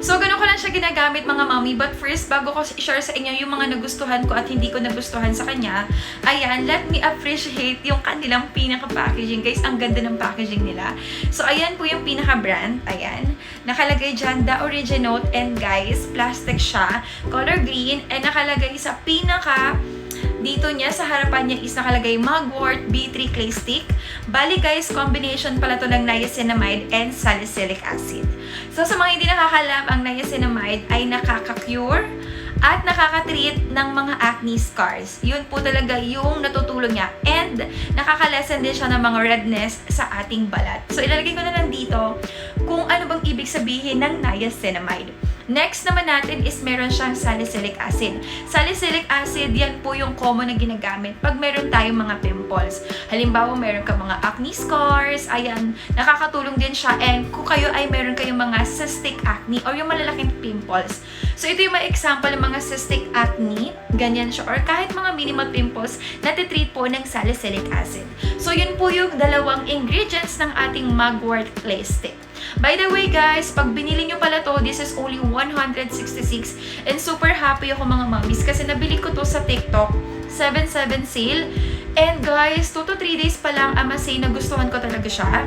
So, ganun ko lang siya ginagamit mga mommy. But first, bago ko i-share sa inyo yung mga nagustuhan ko at hindi ko nagustuhan sa kanya, ayan, let me appreciate yung kanilang pinaka-packaging. Guys, ang ganda ng packaging nila. So, ayan po yung pinaka-brand. Ayan. Nakalagay dyan, The Originote. And guys, plastic siya. Color green. And nakalagay sa dito niya, sa harapan niya is nakalagay Mugwort B3 Clay Stick. Bali guys, combination pala to ng niacinamide and salicylic acid. So sa mga hindi nakakalam, ang niacinamide ay nakaka-cure at nakaka-treat ng mga acne scars. Yun po talaga yung natutulong niya. And nakaka-lessen din siya ng mga redness sa ating balat. So ilalagay ko na lang dito kung ano bang ibig sabihin ng niacinamide. Next naman natin is meron siyang salicylic acid. Salicylic acid, yan po yung common na ginagamit pag meron tayong mga pimples. Halimbawa, meron ka mga acne scars, ayan, nakakatulong din siya. And kung kayo ay meron kayong mga cystic acne or yung malalaking pimples. So, ito yung mga example ng mga cystic acne, ganyan siya. Or kahit mga minimal pimples, natitreat po ng salicylic acid. So, yun po yung dalawang ingredients ng ating Mugwort Clay Stick. By the way guys, pag binili nyo pala to, this is only 166 and super happy ako mga mommies kasi nabili ko to sa TikTok, 7/7 sale. And guys, 2 to 3 days pa lang say nagustuhan ko talaga siya.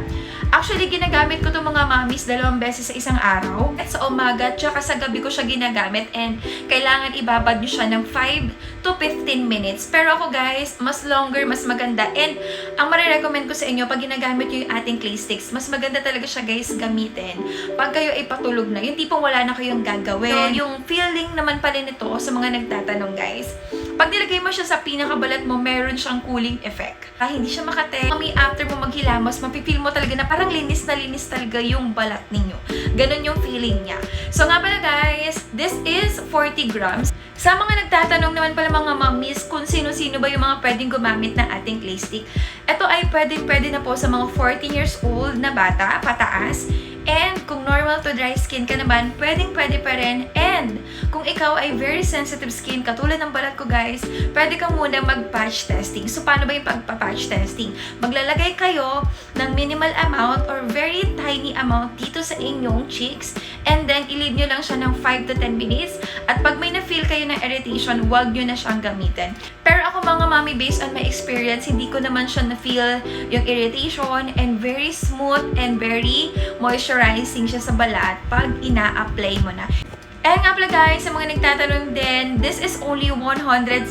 Actually, ginagamit ko to mga mommies 2 beses sa isang araw. At sa umaga, tsaka sa gabi ko siya ginagamit and kailangan ibabad nyo siya ng 5 to 15 minutes. Pero ako guys, mas longer, mas maganda. And ang marirecommend ko sa inyo, pag ginagamit nyo yung ating clay sticks, mas maganda talaga siya guys gamitin. Pag kayo ay patulog na, yung tipong wala na kayong gagawin. So, yung feeling naman pala nito sa mga nagtatanong guys, pag nilagay mo siya sa pinakabalat mo, meron siyang cooling effect. Hindi siya makate. After mo maghilamos, mapipil mo talaga na parang linis na linis talaga yung balat ninyo. Ganon yung feeling niya. So nga pala guys, this is 40 grams. Sa mga nagtatanong naman pala mga mommies kung sino-sino ba yung mga pwedeng gumamit ng ating clay stick, ito ay pwede na po sa mga 14 years old na bata, pataas. And kung normal to dry skin ka naman, pwede pa rin. And kung ikaw ay very sensitive skin, katulad ng balat ko guys, pwede kang muna mag-patch testing. So paano ba yung pagpa-patch testing? Maglalagay kayo ng minimal amount or very tiny amount dito sa inyong cheeks. And then, i-leave nyo lang siya ng 5 to 10 minutes. At pag may na-feel kayo ng irritation, huwag nyo na siyang gamitin. Pero ako mga mommy, based on my experience, hindi ko naman siya na-feel yung irritation and very smooth and very moisturizing siya sa balat pag ina-apply mo na. And nga pala guys, sa mga nagtatanong din, this is only 166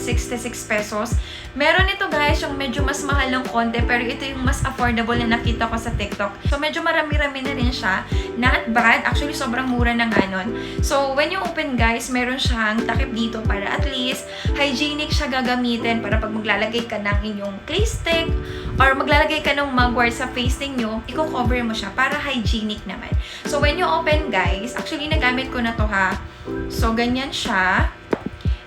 pesos. Meron ito guys, yung medyo mas mahal ng konti, pero ito yung mas affordable na nakita ko sa TikTok. So medyo marami-rami na rin siya. Not bad. Actually, sobrang mura na nga nun. So when you open guys, meron siyang takip dito para at least hygienic siya gagamitin para pag maglalagay ka ng inyong clay stick or maglalagay ka ng mugwort sa face ninyo, i-cover mo siya para hygienic naman. So when you open guys, actually nagamit ko na to ha. So, ganyan siya.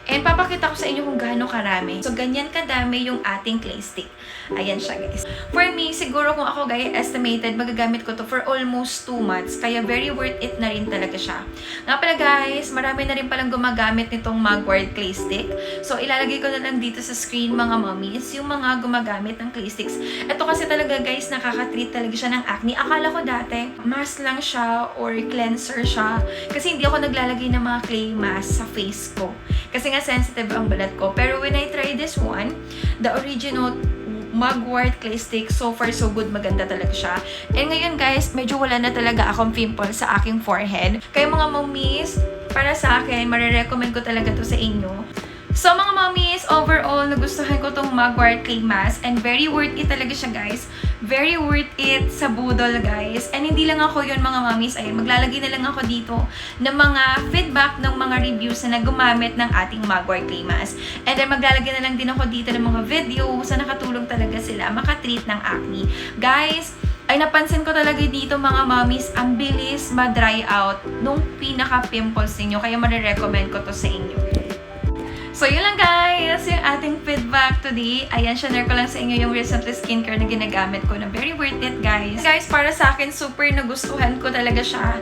And papakita ko sa inyo kung gaano karami. So, ganyan kadami yung ating clay stick. Ayan siya, guys. For me, siguro kung ako, guys, estimated, magagamit ko to for almost 2 months. Kaya, very worth it na rin talaga siya. Nga pala, guys, marami na rin palang gumagamit nitong Mugwort clay stick. So, ilalagay ko na lang dito sa screen, mga mommies, yung mga gumagamit ng clay sticks. Ito kasi talaga, guys, nakaka-treat talaga siya ng acne. Akala ko dati, mask lang siya or cleanser siya. Kasi hindi ako naglalagay ng mga clay mask sa face ko. Kasi nga, sensitive ang balat ko. Pero when I try this one, the original Mugwort clay stick, so far so good, maganda talaga siya. And ngayon guys, medyo wala na talaga akong pimple sa aking forehead. Kaya mga mommies, para sa akin, marirecommend ko talaga to sa inyo. So mga mommies, overall, nagustuhan ko tong Mugwort clay mask and very worth it talaga siya guys. Very worth it sa budol guys. And hindi lang ako yun mga mommies, ayun, maglalagay na lang ako dito ng mga feedback ng mga reviews na gumamit ng ating Mugwort clay mask. And then maglalagay na lang din ako dito ng mga videos na nakatulong talaga sila makatreat ng acne. Guys, ay napansin ko talaga dito mga mommies, ang bilis ma-dry out nung pinaka-pimples ninyo. Kaya marirecommend ko to sa inyo. So, yun lang guys, yung ating feedback today. Ayan, share ko lang sa inyo yung recently skincare na ginagamit ko na very worth it guys. Guys, para sa akin, super nagustuhan ko talaga siya.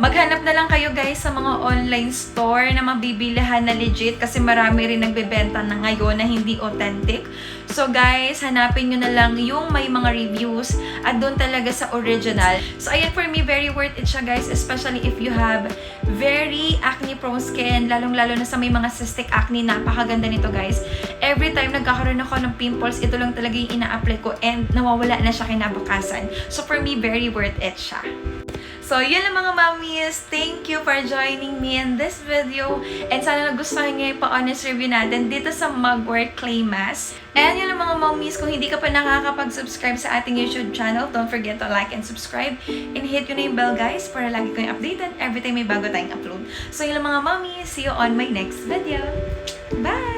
Maghanap na lang kayo guys sa mga online store na mabibilihan na legit kasi marami rin nagbebenta na ngayon na hindi authentic. So guys, hanapin nyo na lang yung may mga reviews at doon talaga sa original. So ayan, for me, very worth it siya guys, especially if you have very acne prone skin, lalong-lalo na sa may mga cystic acne. Napakaganda nito guys. Every time nagkakaroon ako ng pimples, ito lang talaga yung ina-apply ko and nawawala na siya kinabukasan. So for me, very worth it siya. So, yun lang mga mommies. Thank you for joining me in this video. And sana nagustuhan niyo yung pa-honest review natin dito sa Mugwort Clay Mask. And yun lang mga mommies. Kung hindi ka pa nakakapag-subscribe sa ating YouTube channel, don't forget to like and subscribe. And hit yun na yung bell guys para lagi kayong updated every time may bago tayong upload. So, yun lang mga mommies. See you on my next video. Bye!